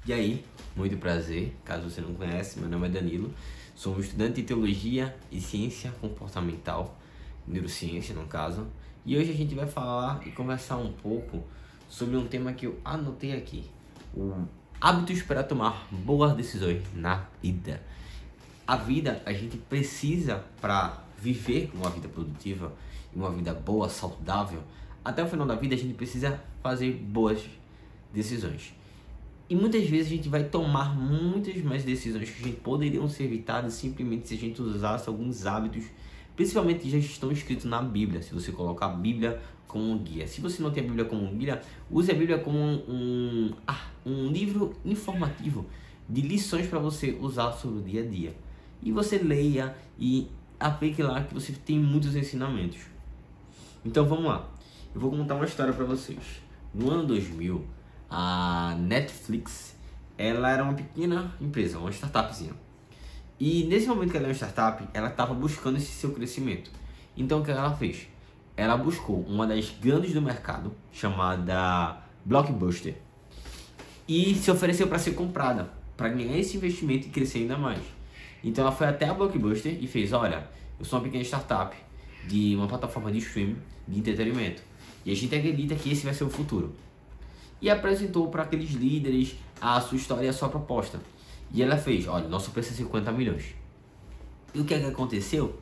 E aí, muito prazer, caso você não conhece, meu nome é Danilo, sou um estudante de Teologia e Ciência Comportamental, Neurociência no caso, e hoje a gente vai falar e conversar um pouco sobre um tema que eu anotei aqui, o hábitos para tomar boas decisões na vida. A vida, a gente precisa, para viver uma vida produtiva, uma vida boa, saudável, até o final da vida a gente precisa fazer boas decisões. E muitas vezes a gente vai tomar muitas mais decisões que a gente poderiam ser evitadas simplesmente se a gente usasse alguns hábitos, principalmente que já estão escritos na Bíblia. Se você colocar a Bíblia como um guia. Se você não tem a Bíblia como um guia, use a Bíblia como um livro informativo de lições para você usar sobre o dia a dia. E você leia e aplique lá que você tem muitos ensinamentos. Então vamos lá. Eu vou contar uma história para vocês. No ano 2000, a Netflix, ela era uma pequena empresa, uma startupzinha. E nesse momento que ela era uma startup, ela estava buscando esse seu crescimento. Então o que ela fez? Ela buscou uma das grandes do mercado, chamada Blockbuster, e se ofereceu para ser comprada, para ganhar esse investimento e crescer ainda mais. Então ela foi até a Blockbuster e fez: olha, eu sou uma pequena startup de uma plataforma de streaming de entretenimento, e a gente acredita que esse vai ser o futuro. E apresentou para aqueles líderes a sua história e a sua proposta. E ela fez: olha, nosso preço é 50 milhões. E o que é que aconteceu?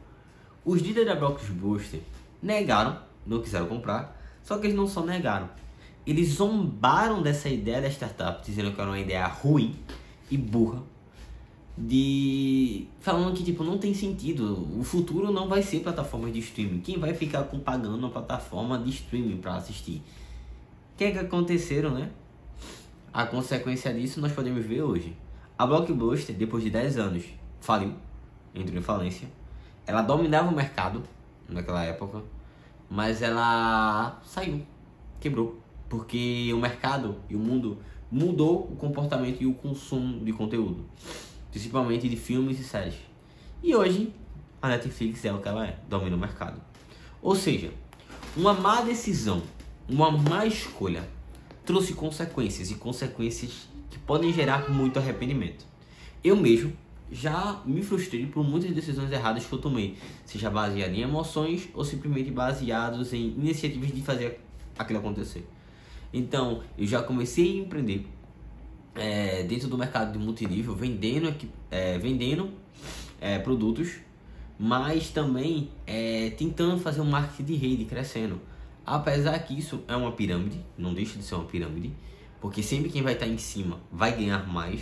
Os líderes da Blockbuster negaram, não quiseram comprar, só que eles não só negaram, eles zombaram dessa ideia da startup, dizendo que era uma ideia ruim e burra, falando que tipo, não tem sentido, o futuro não vai ser plataforma de streaming, quem vai ficar pagando uma plataforma de streaming para assistir? O que é que aconteceram, né? A consequência disso nós podemos ver hoje. A Blockbuster, depois de 10 anos, faliu, entrou em falência. Ela dominava o mercado naquela época, mas ela saiu, quebrou, porque o mercado e o mundo mudou o comportamento e o consumo de conteúdo, principalmente de filmes e séries. E hoje a Netflix é o que ela é, domina o mercado. Ou seja, uma má decisão, uma má escolha trouxe consequências, e consequências que podem gerar muito arrependimento. Eu mesmo já me frustrei por muitas decisões erradas que eu tomei, seja baseado em emoções ou simplesmente baseados em iniciativas de fazer aquilo acontecer. Então, eu já comecei a empreender dentro do mercado de multinível, vendendo produtos, mas também tentando fazer um marketing de rede crescendo. Apesar que isso é uma pirâmide, não deixa de ser uma pirâmide, porque sempre quem vai estar em cima vai ganhar mais.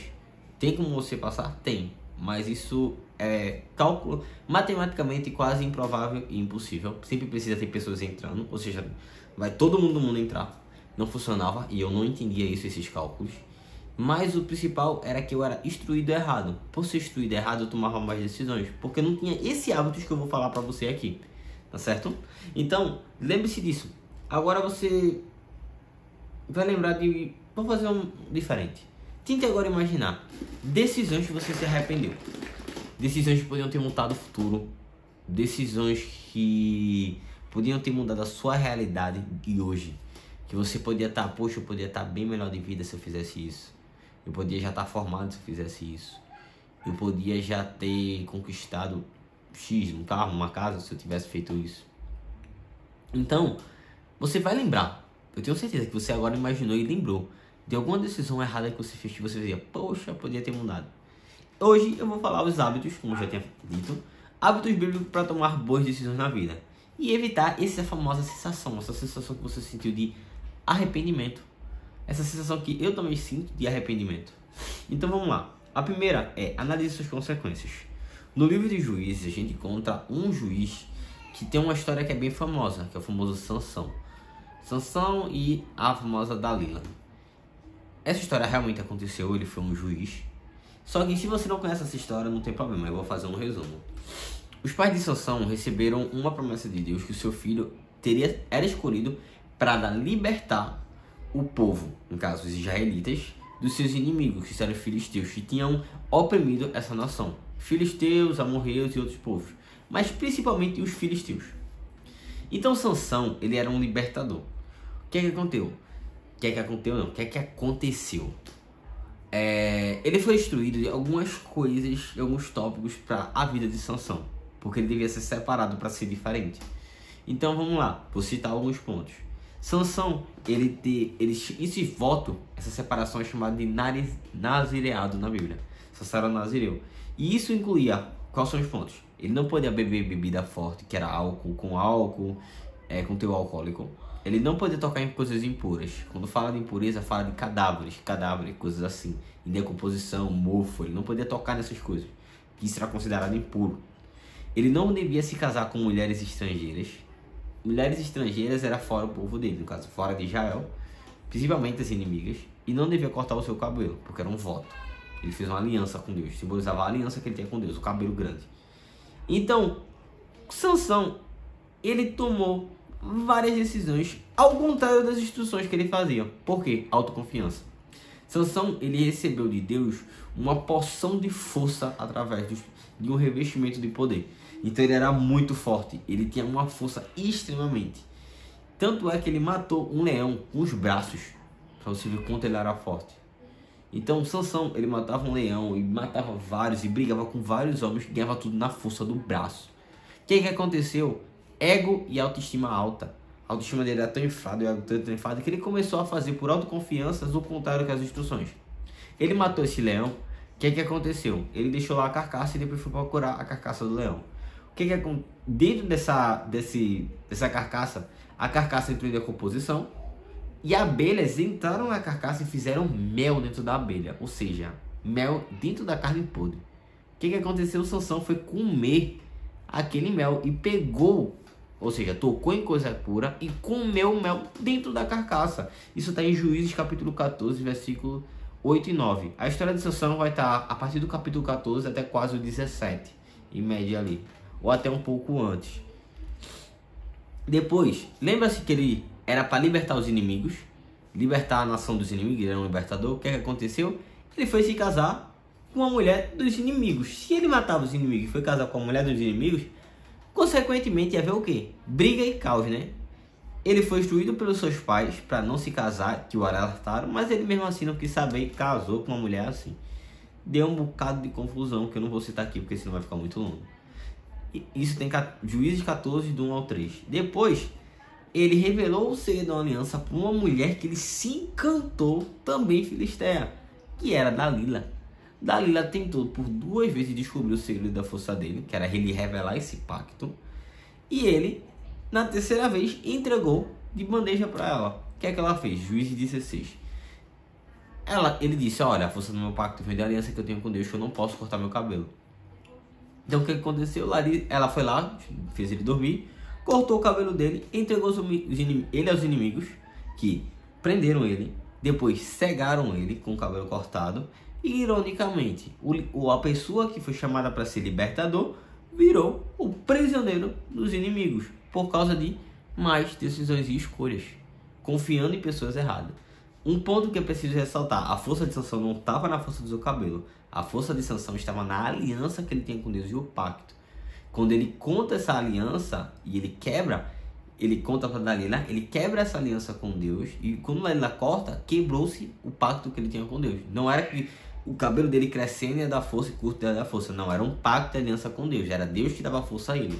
Tem como você passar? Tem, mas isso é cálculo matematicamente quase improvável e impossível. Sempre precisa ter pessoas entrando, ou seja, vai todo mundo entrar. Não funcionava e eu não entendia esses cálculos. Mas o principal era que eu era instruído errado. Por ser instruído errado, eu tomava mais decisões, porque eu não tinha esse hábito que eu vou falar pra você aqui. Tá certo? Então, lembre-se disso. Agora você vai lembrar de... Vamos fazer um diferente. Tente agora imaginar decisões que você se arrependeu. Decisões que podiam ter mudado o futuro. Decisões que podiam ter mudado a sua realidade de hoje. Que você podia estar... Poxa, eu podia estar bem melhor de vida se eu fizesse isso. Eu podia já estar formado se eu fizesse isso. Eu podia já ter conquistado X, um carro, uma casa, se eu tivesse feito isso. Então, você vai lembrar. Eu tenho certeza que você agora imaginou e lembrou de alguma decisão errada que você fez, que você dizia: poxa, podia ter mudado. Hoje eu vou falar os hábitos, como eu já tinha dito, hábitos bíblicos para tomar boas decisões na vida e evitar essa famosa sensação, essa sensação que você sentiu de arrependimento, essa sensação que eu também sinto de arrependimento. Então vamos lá. A primeira é: analise suas consequências. No livro de Juízes, a gente encontra um juiz que tem uma história que é bem famosa, que é o famoso Sansão. Sansão e a famosa Dalila. Essa história realmente aconteceu, ele foi um juiz. Só que se você não conhece essa história, não tem problema, eu vou fazer um resumo. Os pais de Sansão receberam uma promessa de Deus que o seu filho era escolhido para libertar o povo, no caso os israelitas, dos seus inimigos, que eram os filisteus, que tinham oprimido essa nação. Filisteus, amorreus e outros povos, mas principalmente os filisteus. Então Sansão, ele era um libertador. O que é que aconteceu? que é que aconteceu? Não, o que é que aconteceu? Ele foi instruído de algumas coisas, alguns tópicos para a vida de Sansão, porque ele devia ser separado para ser diferente. Então vamos lá, vou citar alguns pontos. Sansão, esse voto, essa separação é chamada de nazireado na Bíblia. Sansão era nazireu. E isso incluía, quais são os pontos? Ele não podia beber bebida forte, que era álcool, com teor alcoólico. Ele não podia tocar em coisas impuras. Quando fala de impureza, fala de cadáveres, coisas assim, em decomposição, mofo. Ele não podia tocar nessas coisas, que isso era considerado impuro. Ele não devia se casar com mulheres estrangeiras. Mulheres estrangeiras era fora do povo dele, no caso, fora de Israel, principalmente as inimigas. E não devia cortar o seu cabelo, porque era um voto. Ele fez uma aliança com Deus, simbolizava a aliança que ele tinha com Deus, o cabelo grande. Então, Sansão, ele tomou várias decisões ao contrário das instruções que ele fazia. Por quê? Autoconfiança. Sansão, ele recebeu de Deus uma porção de força através de um revestimento de poder. Então ele era muito forte, ele tinha uma força extremamente. Tanto é que ele matou um leão com os braços, para você ver quanto ele era forte. Então Sansão, ele matava um leão e matava vários e brigava com vários homens que ganhava tudo na força do braço. O que aconteceu? Ego e autoestima alta. A autoestima dele era tão inflada, tão inflada, que ele começou a fazer por autoconfiança o contrário que as instruções. Ele matou esse leão. O que aconteceu? Ele deixou lá a carcaça e depois foi procurar a carcaça do leão. O que aconteceu? Dentro dessa carcaça, a carcaça entrou em decomposição e abelhas entraram na carcaça e fizeram mel dentro da abelha, ou seja, mel dentro da carne podre. O que aconteceu? Sansão foi comer aquele mel e pegou, ou seja, tocou em coisa pura e comeu o mel dentro da carcaça. Isso está em Juízes capítulo 14, versículo 8 e 9. A história de Sansão vai estar a partir do capítulo 14 até quase o 17, em média ali, ou até um pouco antes. Depois, lembra-se que ele era para libertar os inimigos, libertar a nação dos inimigos, ele era um libertador. O que aconteceu? Ele foi se casar com a mulher dos inimigos. Se ele matava os inimigos e foi casar com a mulher dos inimigos, consequentemente ia haver o quê? Briga e caos, né? Ele foi instruído pelos seus pais para não se casar, que o alertaram, mas ele mesmo assim não quis saber e casou com uma mulher assim. Deu um bocado de confusão, que eu não vou citar aqui porque senão vai ficar muito longo. Isso tem Juízes 14, do 1 ao 3. Depois, ele revelou o segredo da aliança para uma mulher que ele se encantou, também filisteia, que era Dalila. Dalila tentou por 2 vezes descobrir o segredo da força dele, que era ele revelar esse pacto. E ele, na terceira vez, entregou de bandeja para ela. O que é que ela fez? Juízes 16. Ele disse, olha, a força do meu pacto vem da aliança que eu tenho com Deus, que eu não posso cortar meu cabelo. Então o que aconteceu? Ela foi lá, fez ele dormir, cortou o cabelo dele, entregou ele aos inimigos, que prenderam ele, depois cegaram ele com o cabelo cortado, e ironicamente, a pessoa que foi chamada para ser libertador virou o prisioneiro dos inimigos, por causa de más decisões e escolhas, confiando em pessoas erradas. Um ponto que eu preciso ressaltar: a força de Sansão não estava na força do seu cabelo. A força de Sansão estava na aliança que ele tinha com Deus e o pacto. Quando ele conta essa aliança e ele conta para Dalila, ele quebra essa aliança com Deus. E quando Dalila corta, quebrou-se o pacto que ele tinha com Deus. Não era que o cabelo dele crescendo ia dar força e curto ia dar força. Não, era um pacto de aliança com Deus. Era Deus que dava força a ele.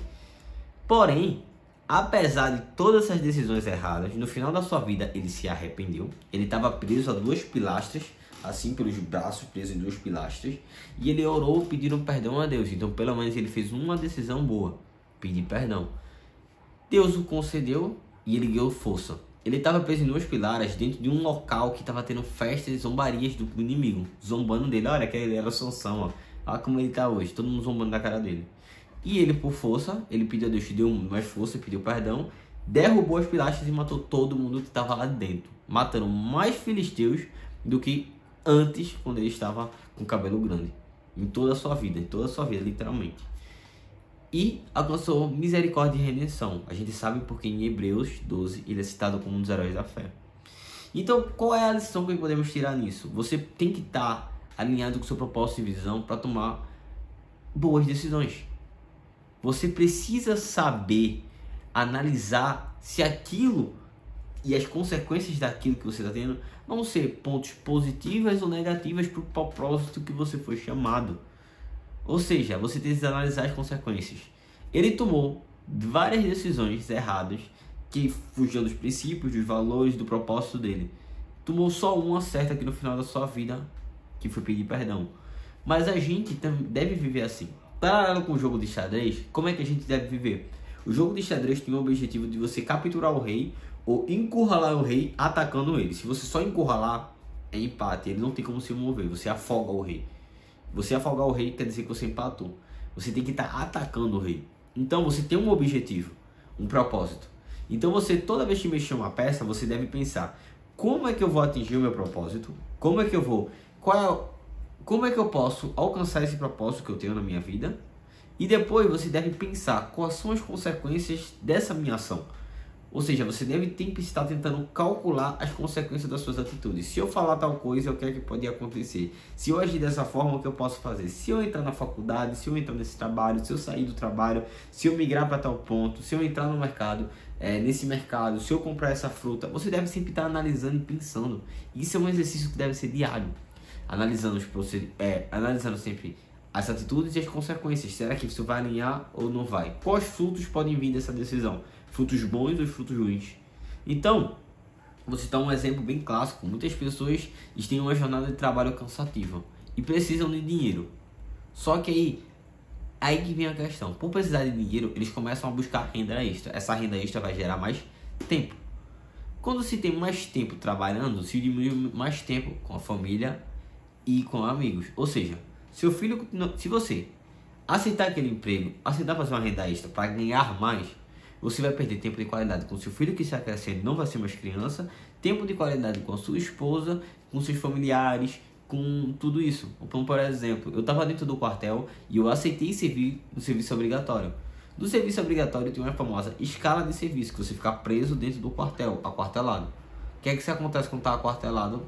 Porém, apesar de todas essas decisões erradas, no final da sua vida ele se arrependeu. Ele estava preso a 2 pilastras, assim, pelos braços, preso em 2 pilastras. E ele orou pedindo perdão a Deus. Então pelo menos ele fez uma decisão boa, pedir perdão. Deus o concedeu e ele ganhou força. Ele estava preso em 2 pilares dentro de um local que estava tendo festas e zombarias do inimigo, zombando dele. Olha que ele era o Sansão, ó. Olha como ele está hoje, todo mundo zombando da cara dele. E ele, por força, ele pediu a Deus que deu mais força, pediu perdão, derrubou as pilastras e matou todo mundo que estava lá dentro, matando mais filisteus do que antes, quando ele estava com cabelo grande, em toda a sua vida, literalmente. E alcançou misericórdia e redenção. A gente sabe porque em Hebreus 12 ele é citado como um dos heróis da fé. Então, qual é a lição que podemos tirar nisso? Você tem que estar alinhado com o seu propósito e visão para tomar boas decisões. Você precisa saber analisar se aquilo e as consequências daquilo que você está tendo vão ser pontos positivas ou negativas para o propósito que você foi chamado. Ou seja, você tem que analisar as consequências. Ele tomou várias decisões erradas que fugiam dos princípios, dos valores, do propósito dele. Tomou só uma certa aqui no final da sua vida, que foi pedir perdão. Mas a gente deve viver assim. Paralelo com o jogo de xadrez, como é que a gente deve viver? O jogo de xadrez tem o objetivo de você capturar o rei ou encurralar o rei atacando ele. Se você só encurralar, é empate, ele não tem como se mover, você afoga o rei. Você afogar o rei quer dizer que você empatou. Você tem que estar atacando o rei. Então você tem um objetivo, um propósito. Então você, toda vez que mexer uma peça, você deve pensar: como é que eu vou atingir o meu propósito? Como é que eu posso alcançar esse propósito que eu tenho na minha vida? E depois você deve pensar quais são as consequências dessa minha ação. Ou seja, você deve sempre estar tentando calcular as consequências das suas atitudes. Se eu falar tal coisa, o que é que pode acontecer? Se eu agir dessa forma, o que eu posso fazer? Se eu entrar na faculdade, se eu entrar nesse trabalho, se eu sair do trabalho, se eu migrar para tal ponto, se eu entrar no mercado, nesse mercado, se eu comprar essa fruta, você deve sempre estar analisando e pensando. Isso é um exercício que deve ser diário. Analisando sempre as atitudes e as consequências. Será que isso vai alinhar ou não vai? Quais frutos podem vir dessa decisão? Frutos bons ou frutos ruins? Então, vou citar um exemplo bem clássico. Muitas pessoas têm uma jornada de trabalho cansativa e precisam de dinheiro. Só que aí que vem a questão. Por precisar de dinheiro, eles começam a buscar renda extra. Essa renda extra vai gerar mais tempo. Quando se tem mais tempo trabalhando, se diminui mais tempo com a família e com amigos. Ou seja, se você aceitar aquele emprego, aceitar fazer uma renda extra para ganhar mais, você vai perder tempo de qualidade com seu filho que está crescendo, não vai ser mais criança, tempo de qualidade com a sua esposa, com seus familiares, com tudo isso. Então, por exemplo, eu estava dentro do quartel e eu aceitei servir no serviço obrigatório. No serviço obrigatório tem uma famosa escala de serviço, que você fica preso dentro do quartel, aquartelado. O que é que se acontece quando está aquartelado?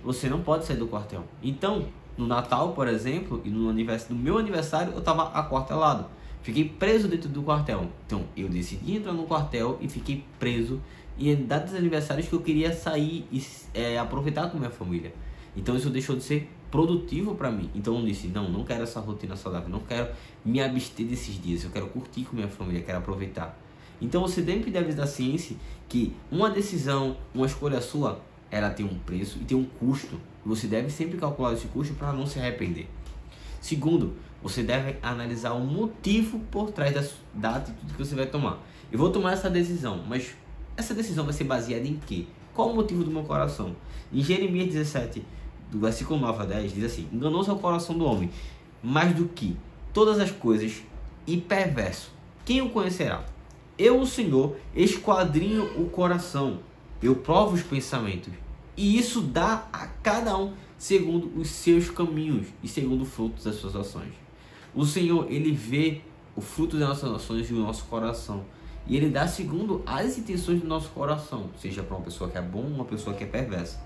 Você não pode sair do quartel. Então, no Natal, por exemplo, e no meu aniversário, eu estava aquartelado. Fiquei preso dentro do quartel. Então, eu decidi entrar no quartel e fiquei preso em datas aniversários que eu queria sair e aproveitar com minha família. Então, isso deixou de ser produtivo para mim. Então, eu disse: não quero essa rotina saudável, não quero me abster desses dias, eu quero curtir com minha família, quero aproveitar. Então, você sempre deve dar ciência que uma decisão, uma escolha sua, ela tem um preço e tem um custo. Você deve sempre calcular esse custo para não se arrepender. Segundo, você deve analisar o motivo por trás da atitude que você vai tomar. Eu vou tomar essa decisão, mas essa decisão vai ser baseada em quê? Qual o motivo do meu coração? Em Jeremias 17, do versículo 9 a 10, diz assim: enganoso é o coração do homem, mais do que todas as coisas, e perverso. Quem o conhecerá? Eu, o Senhor, esquadrinho o coração, eu provo os pensamentos, e isso dá a cada um segundo os seus caminhos e segundo o fruto das suas ações. O Senhor, Ele vê o fruto das nossas ações e o nosso coração. E Ele dá segundo as intenções do nosso coração, seja para uma pessoa que é bom ou uma pessoa que é perversa.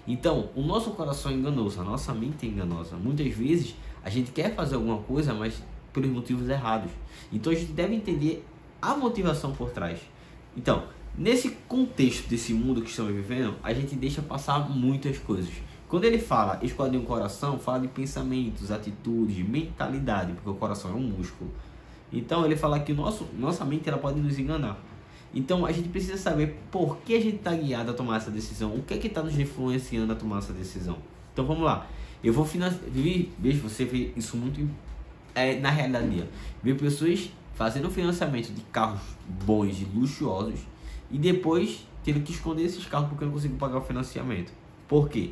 Então, o nosso coração é enganoso, a nossa mente é enganosa. Muitas vezes, a gente quer fazer alguma coisa, mas pelos motivos errados. Então, a gente deve entender a motivação por trás. Então, nesse contexto desse mundo que estamos vivendo, a gente deixa passar muitas coisas. Quando ele fala esquadrinho o coração, fala de pensamentos, atitudes, mentalidade, porque o coração é um músculo. Então ele fala que nossa mente ela pode nos enganar. Então a gente precisa saber por que a gente está guiado a tomar essa decisão, o que é que está nos influenciando a tomar essa decisão. Então vamos lá, eu vou vejo você vê isso muito na realidade dele. Ver pessoas fazendo financiamento de carros bons e luxuosos e depois tendo que esconder esses carros porque não conseguiu pagar o financiamento. Por quê?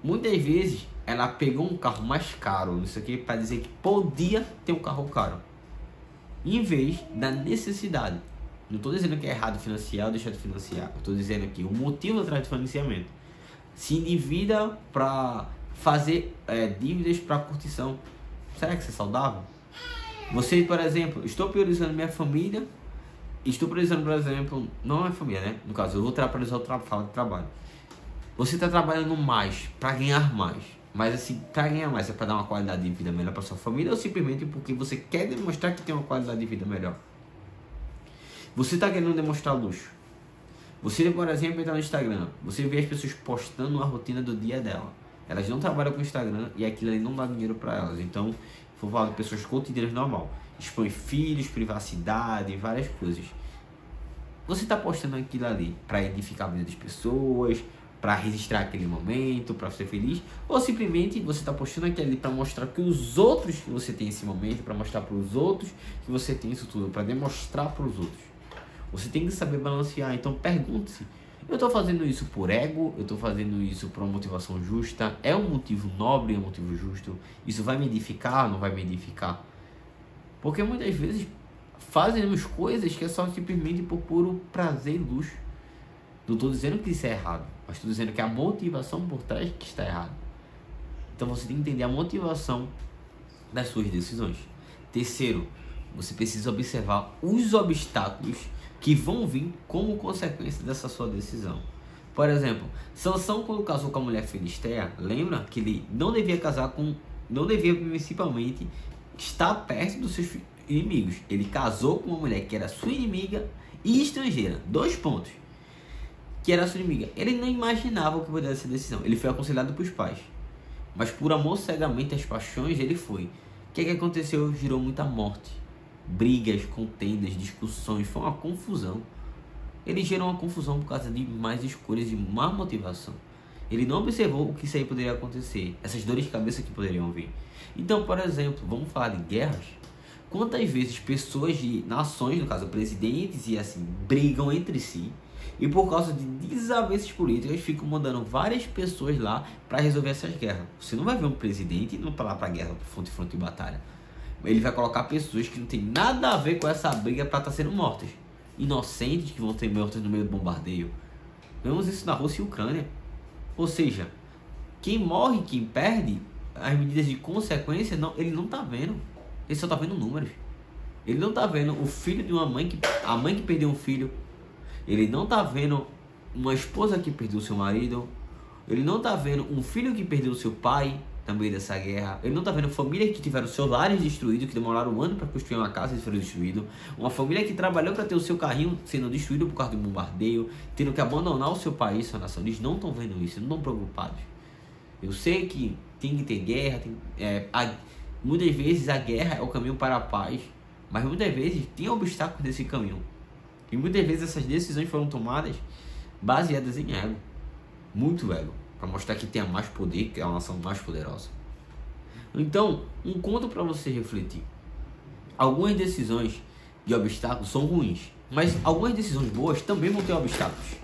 Muitas vezes ela pegou um carro mais caro, isso aqui para dizer que podia ter um carro caro, em vez da necessidade. Não estou dizendo que é errado financiar ou deixar de financiar. Estou dizendo que o motivo atrás do financiamento se endivida para fazer dívidas para curtição. Será que isso é saudável? Você, por exemplo, estou priorizando minha família, estou priorizando, por exemplo, não a minha família, né? No caso, eu vou priorizar fala de trabalho. Você está trabalhando mais para ganhar mais, mas assim, para ganhar mais é para dar uma qualidade de vida melhor para sua família ou simplesmente porque você quer demonstrar que tem uma qualidade de vida melhor? Você está querendo demonstrar luxo. Você, por exemplo, entra no Instagram, você vê as pessoas postando a rotina do dia dela. Elas não trabalham com o Instagram e aquilo ali não dá dinheiro para elas. Então, vou falar de pessoas cotidianas normal. Expõe filhos, privacidade, várias coisas. Você está postando aquilo ali para edificar a vida das pessoas, para registrar aquele momento, para ser feliz, ou simplesmente você está postando aquilo ali para mostrar que os outros que você tem esse momento, para mostrar para os outros que você tem isso tudo, para demonstrar para os outros. Você tem que saber balancear. Então pergunte-se: eu estou fazendo isso por ego? Eu estou fazendo isso por uma motivação justa? É um motivo nobre? É um motivo justo? Isso vai me edificar? Não vai me edificar? Porque muitas vezes fazemos coisas que é só simplesmente por puro prazer e luxo. Não estou dizendo que isso é errado, mas estou dizendo que a motivação por trás que está errada. Então você tem que entender a motivação das suas decisões. Terceiro, você precisa observar os obstáculos que vão vir como consequência dessa sua decisão. Por exemplo, Sansão, quando casou com a mulher filisteia, lembra que ele não devia principalmente estar perto dos seus inimigos. Ele casou com uma mulher que era sua inimiga e estrangeira. 2 pontos. Que era sua inimiga. Ele não imaginava o que poderia ser decisão. Ele foi aconselhado pelos pais. Mas por amor cegamente às paixões, ele foi. O que aconteceu? Gerou muita morte. Brigas, contendas, discussões, foi uma confusão. Ele gerou uma confusão por causa de más escolhas e má motivação. Ele não observou o que isso aí poderia acontecer, essas dores de cabeça que poderiam vir. Então, por exemplo, vamos falar de guerras. Quantas vezes pessoas de nações, no caso presidentes e assim, brigam entre si e por causa de desavenças políticas ficam mandando várias pessoas lá para resolver essas guerras. Você não vai ver um presidente indo para lá para guerra, para fronte de batalha. Ele vai colocar pessoas que não tem nada a ver com essa briga para estar sendo mortas. Inocentes que vão ser mortas no meio do bombardeio. Vemos isso na Rússia e Ucrânia. Ou seja, quem morre, quem perde, as medidas de consequência, ele não está vendo. Ele só está vendo números. Ele não está vendo o filho de uma mãe, a mãe que perdeu um filho. Ele não está vendo uma esposa que perdeu seu marido. Ele não está vendo um filho que perdeu seu pai também dessa guerra. Ele não está vendo famílias que tiveram seus lares destruídos, que demoraram um ano para construir uma casa e foram destruídos. Uma família que trabalhou para ter o seu carrinho sendo destruído por causa de um bombardeio, tendo que abandonar o seu país, sua nação. Eles não estão vendo isso, não estão preocupados. Eu sei que tem que ter guerra, muitas vezes a guerra é o caminho para a paz, mas muitas vezes tem obstáculos nesse caminho. E muitas vezes essas decisões foram tomadas baseadas em ego, muito ego, para mostrar que tem mais poder, que é uma nação mais poderosa. Então, um conto para você refletir. Algumas decisões de obstáculos são ruins, mas algumas decisões boas também vão ter obstáculos.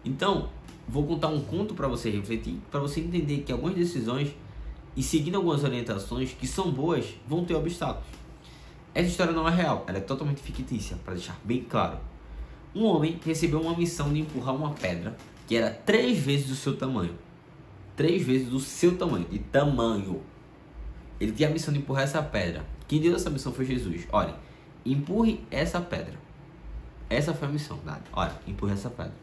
Então, vou contar um conto para você refletir, para você entender que algumas decisões e seguindo algumas orientações que são boas vão ter obstáculos. Essa história não é real, ela é totalmente fictícia, para deixar bem claro. Um homem recebeu uma missão de empurrar uma pedra que era 3 vezes do seu tamanho. 3 vezes do seu tamanho, de tamanho. Ele tinha a missão de empurrar essa pedra. Quem deu essa missão foi Jesus. Olha, empurre essa pedra. Essa foi a missão, nada. Olha, empurre essa pedra.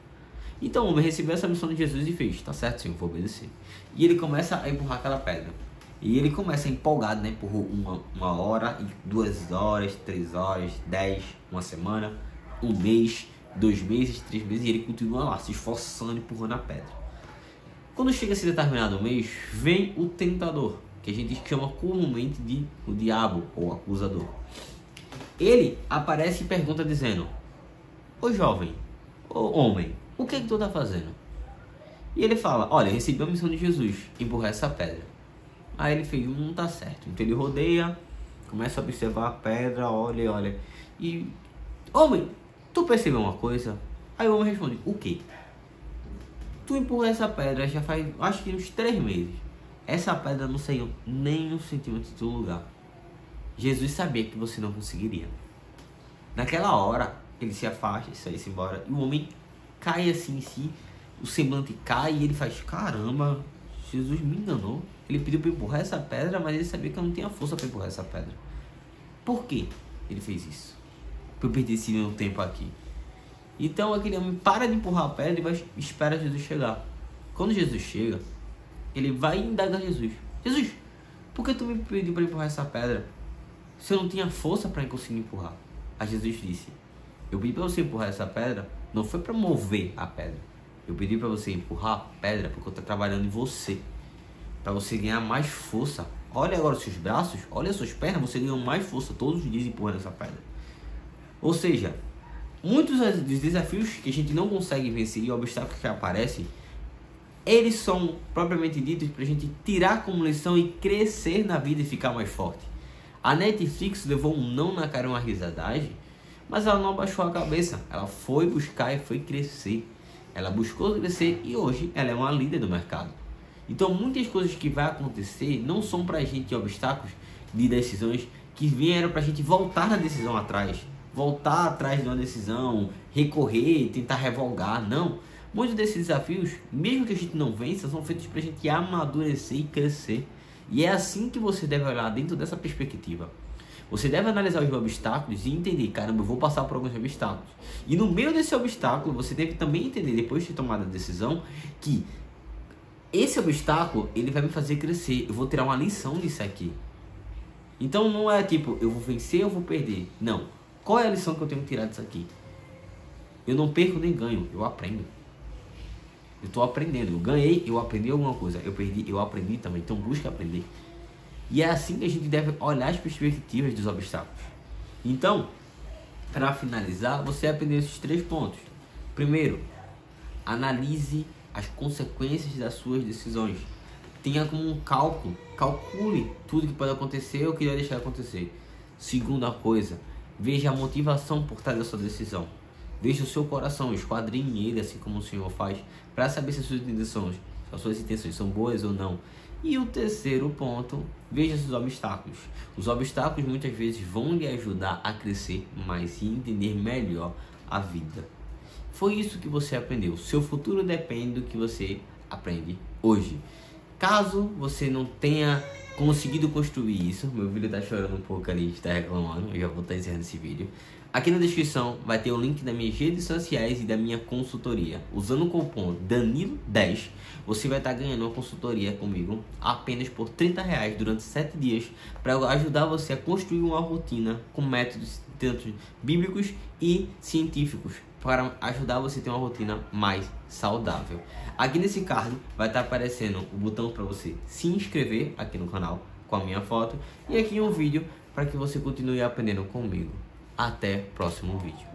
Então o homem recebeu essa missão de Jesus e fez: tá certo, Senhor, vou obedecer. E ele começa a empurrar aquela pedra. E ele começa empolgado, né? Empurrou uma hora, 2 horas, 3 horas, 10, uma semana, 1 mês, 2 meses, 3 meses, e ele continua lá, se esforçando, empurrando a pedra. Quando chega esse determinado mês, vem o tentador, que a gente chama comumente de o diabo ou acusador. Ele aparece e pergunta dizendo: ô jovem, ô homem, o que tu tá fazendo? E ele fala: olha, eu recebi a missão de Jesus, empurrar essa pedra. Aí ele fez: não tá certo. Então ele rodeia, começa a observar a pedra, olha. E, homem, tu percebeu uma coisa? Aí o homem responde: o quê? Tu empurra essa pedra já faz, acho que uns 3 meses. Essa pedra não saiu nem 1 centímetro do lugar. Jesus sabia que você não conseguiria. Naquela hora, ele se afasta, sai-se embora. E o homem cai assim em si, o semblante cai e ele faz: caramba, Jesus me enganou. Ele pediu para empurrar essa pedra, mas ele sabia que eu não tinha força para empurrar essa pedra. Por que ele fez isso? Porque eu perdi esse meu tempo aqui. Então aquele homem para de empurrar a pedra e vai esperar Jesus chegar. Quando Jesus chega, ele vai indagar Jesus: Jesus, por que tu me pediu para empurrar essa pedra se eu não tinha força para conseguir empurrar? Aí Jesus disse: Eu pedi para você empurrar essa pedra, não foi para mover a pedra. Eu pedi para você empurrar a pedra porque eu estou trabalhando em você, para você ganhar mais força. Olha agora os seus braços, olha as suas pernas, você ganha mais força todos os dias empurrando essa pedra. Ou seja, muitos dos desafios que a gente não consegue vencer e obstáculos que aparecem, eles são propriamente ditos para a gente tirar como lição e crescer na vida e ficar mais forte. A Netflix levou um não na cara, uma risadagem, mas ela não abaixou a cabeça. Ela foi buscar e foi crescer. Ela buscou crescer e hoje ela é uma líder do mercado. Então muitas coisas que vai acontecer não são para a gente obstáculos de decisões que vieram para a gente voltar na decisão atrás. Voltar atrás de uma decisão, recorrer, tentar revogar, não. Muitos desses desafios, mesmo que a gente não vença, são feitos para a gente amadurecer e crescer. E é assim que você deve olhar dentro dessa perspectiva. Você deve analisar os obstáculos e entender, caramba, eu vou passar por alguns obstáculos. E no meio desse obstáculo, você deve também entender, depois de ter tomado a decisão, que esse obstáculo, ele vai me fazer crescer. Eu vou tirar uma lição disso aqui. Então não é tipo, eu vou vencer ou vou perder. Não. Qual é a lição que eu tenho que tirar disso aqui? Eu não perco nem ganho, eu aprendo. Eu estou aprendendo. Eu ganhei, eu aprendi alguma coisa. Eu perdi, eu aprendi também. Então busca aprender. E é assim que a gente deve olhar as perspectivas dos obstáculos. Então, para finalizar, você aprendeu esses 3 pontos. Primeiro, analise as consequências das suas decisões. Tenha como um cálculo. Calcule tudo que pode acontecer ou que vai deixar de acontecer. Segunda coisa, veja a motivação por trás da sua decisão. Veja o seu coração, esquadrinhe ele, assim como o Senhor faz, para saber se as suas intenções são boas ou não. E o terceiro ponto, veja os obstáculos. Os obstáculos muitas vezes vão lhe ajudar a crescer mais e entender melhor a vida. Foi isso que você aprendeu. Seu futuro depende do que você aprende hoje. Caso você não tenha conseguido construir isso, meu filho tá chorando um pouco ali, está reclamando, eu já vou estar encerrando esse vídeo. Aqui na descrição vai ter o link das minhas redes sociais e da minha consultoria. Usando o cupom DANILO10, você vai estar ganhando uma consultoria comigo apenas por R$30 durante 7 dias para ajudar você a construir uma rotina com métodos tanto bíblicos e científicos para ajudar você a ter uma rotina mais saudável. Aqui nesse card vai estar aparecendo o botão para você se inscrever aqui no canal com a minha foto e aqui um vídeo para que você continue aprendendo comigo. Até o próximo vídeo.